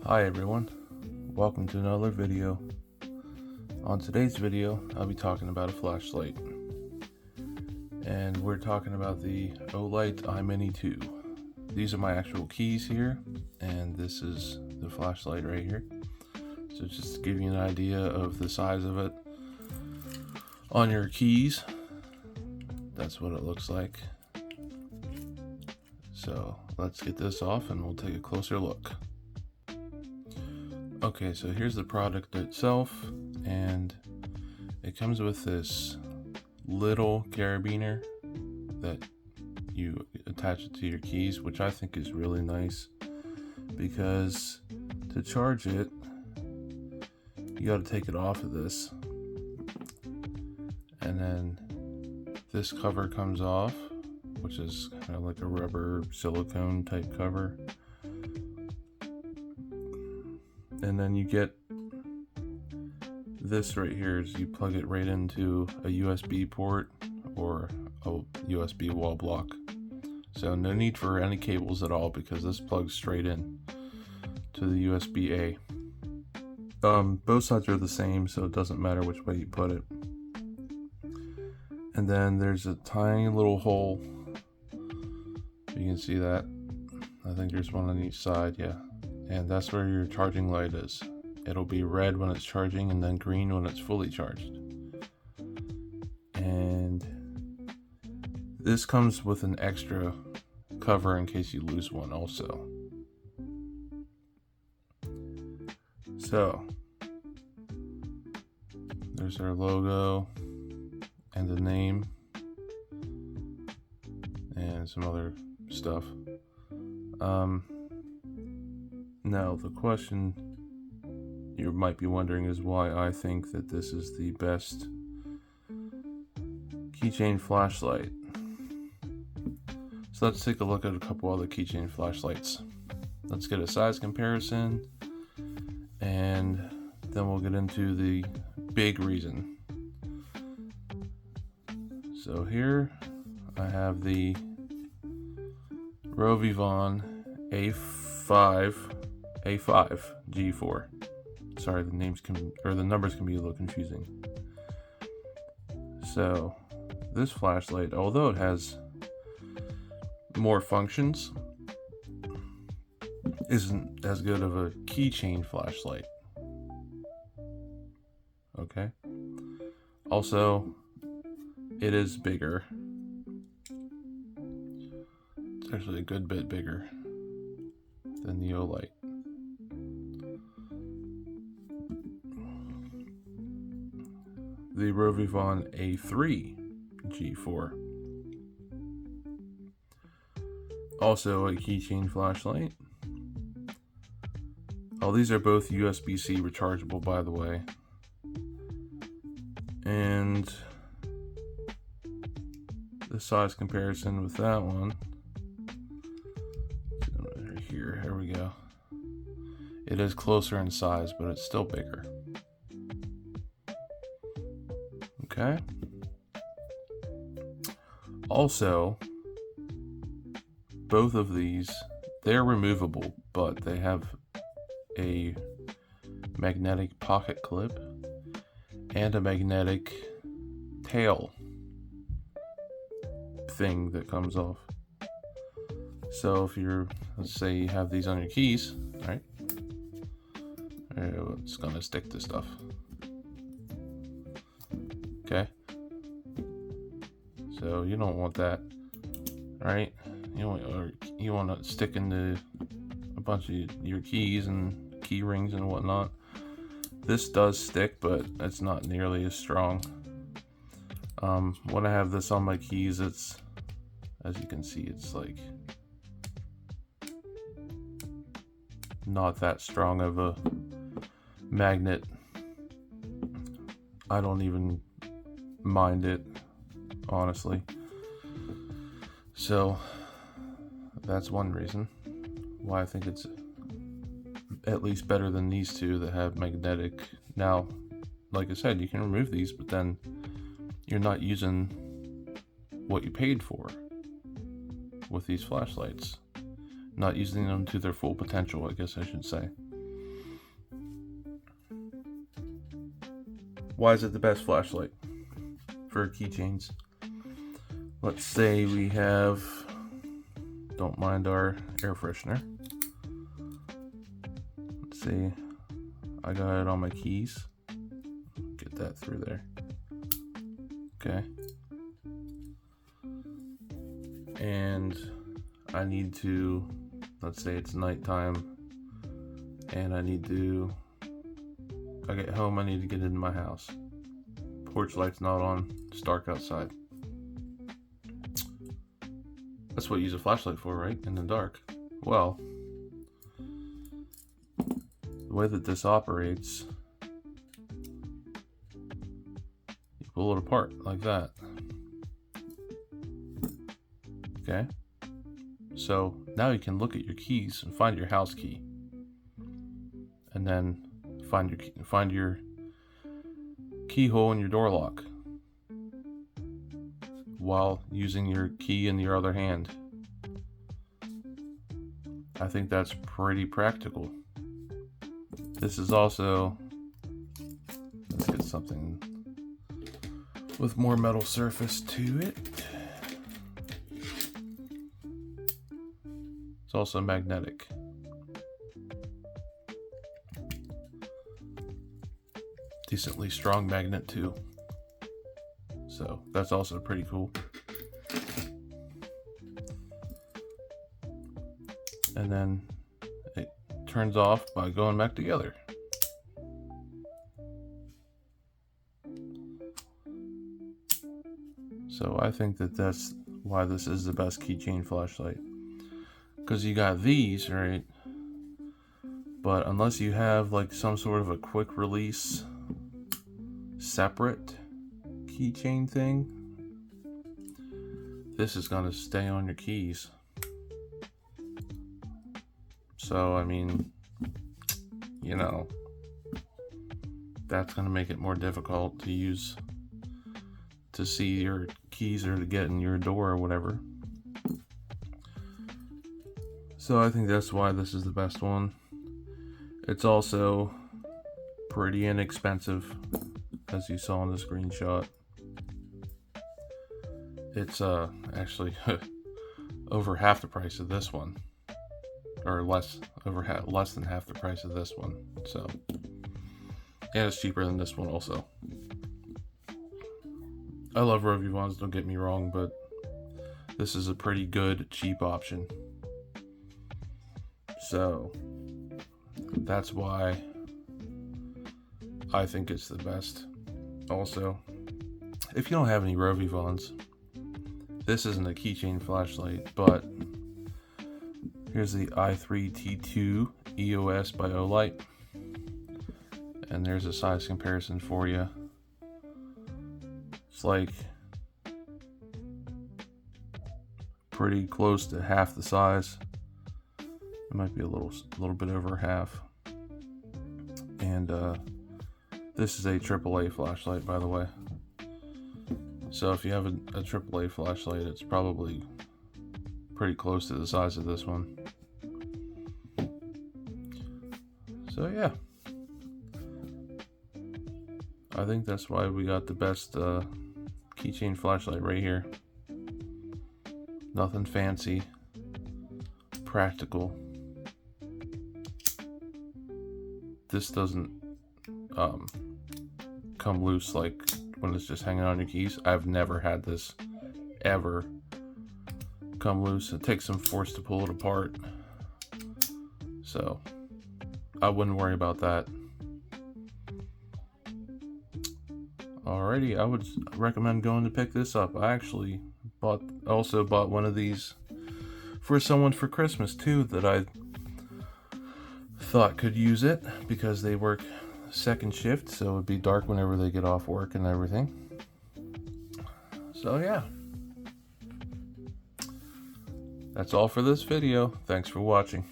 Hi everyone, welcome to another video. On today's video, I'll be talking about a flashlight. And we're talking about the Olight iMini 2. These are my actual keys here, and this is the flashlight right here. So just to give you an idea of the size of it on your keys, that's what it looks like. So let's get this off and we'll take a closer look. Okay, so here's the product itself, and it comes with this little carabiner that you attach it to your keys, which I think is really nice because to charge it, you got to take it off of this, and then this cover comes off, which is kind of like a rubber silicone type cover. And then you get this right here is you plug it right into a USB port or a USB wall block. So no need for any cables at all because this plugs straight in to the USB-A. Both sides are the same, so it doesn't matter which way you put it. And then there's a tiny little hole. You can see that. I think there's one on each side, yeah. And that's where your charging light is. It'll be red when it's charging and then green when it's fully charged. And this comes with an extra cover in case you lose one also. So there's our logo and the name and some other stuff. Now, the question you might be wondering is why I think that this is the best keychain flashlight. So let's take a look at a couple other keychain flashlights. Let's get a size comparison, and then we'll get into the big reason. So here I have the Rovivon A5 G4. Sorry, the numbers can be a little confusing. So this flashlight, although it has more functions, isn't as good of a keychain flashlight. Okay. Also, it is bigger. It's actually a good bit bigger than the Olight. The Rovivon A3 G4. Also a keychain flashlight. Oh, these are both USB-C rechargeable, by the way. And the size comparison with that one. Here we go. It is closer in size, but it's still bigger. Okay. Also, both of these, they're removable, but they have a magnetic pocket clip and a magnetic tail thing that comes off. So if let's say you have these on your keys, right? It's gonna stick to stuff. Okay, so you don't want that, right? You want to stick into a bunch of your keys and key rings and whatnot. This does stick, but it's not nearly as strong. When I have this on my keys, it's, as you can see, it's like not that strong of a magnet. I don't even mind it, honestly. So that's one reason why I think it's at least better than these two that have magnetic. Now, like I said, you can remove these, but then you're not using what you paid for with these flashlights. Not using them to their full potential, I guess I should say. why is it the best flashlight for keychains? Let's say we have, don't mind our air freshener. Let's see, I got it on my keys. Get that through there. Okay. And I need to, let's say it's nighttime, and I get home, I need to get into my house. Porch light's not on, it's dark outside. That's what you use a flashlight for, right? In the dark. Well, the way that this operates, you pull it apart like that. Okay? So now you can look at your keys and find your house key. And then find your keyhole in your door lock while using your key in your other hand. I think that's pretty practical. This is also, let's get something with more metal surface to it. It's also magnetic. Decently strong magnet too. So that's also pretty cool. And then it turns off by going back together. So I think that that's why this is the best keychain flashlight. Because you got these, right? But unless you have like some sort of a quick release separate keychain thing, this is going to stay on your keys. So I mean, you know, that's going to make it more difficult to use to see your keys or to get in your door or whatever. So I think that's why this is the best one. It's also pretty inexpensive, as you saw in the screenshot. It's actually over half the price of this one, or less than half the price of this one. So, and it's cheaper than this one also. I love Rovivons, don't get me wrong, but this is a pretty good cheap option. So that's why I think it's the best. Also, if you don't have any Rovivons, this isn't a keychain flashlight, but here's the i3T2 EOS by Olight, and there's a size comparison for you. It's like pretty close to half the size. It might be a little bit over half. And this is a AAA flashlight, by the way. So if you have a AAA flashlight, it's probably pretty close to the size of this one. So yeah, I think that's why we got the best keychain flashlight right here. Nothing fancy, practical. This doesn't come loose like when it's just hanging on your keys. I've never had this ever come loose. It takes some force to pull it apart, so I wouldn't worry about that. Alrighty, I would recommend going to pick this up. I actually also bought one of these for someone for Christmas too, that I thought could use it because they work second shift, so it would be dark whenever they get off work and everything. So yeah, that's all for this video. Thanks for watching.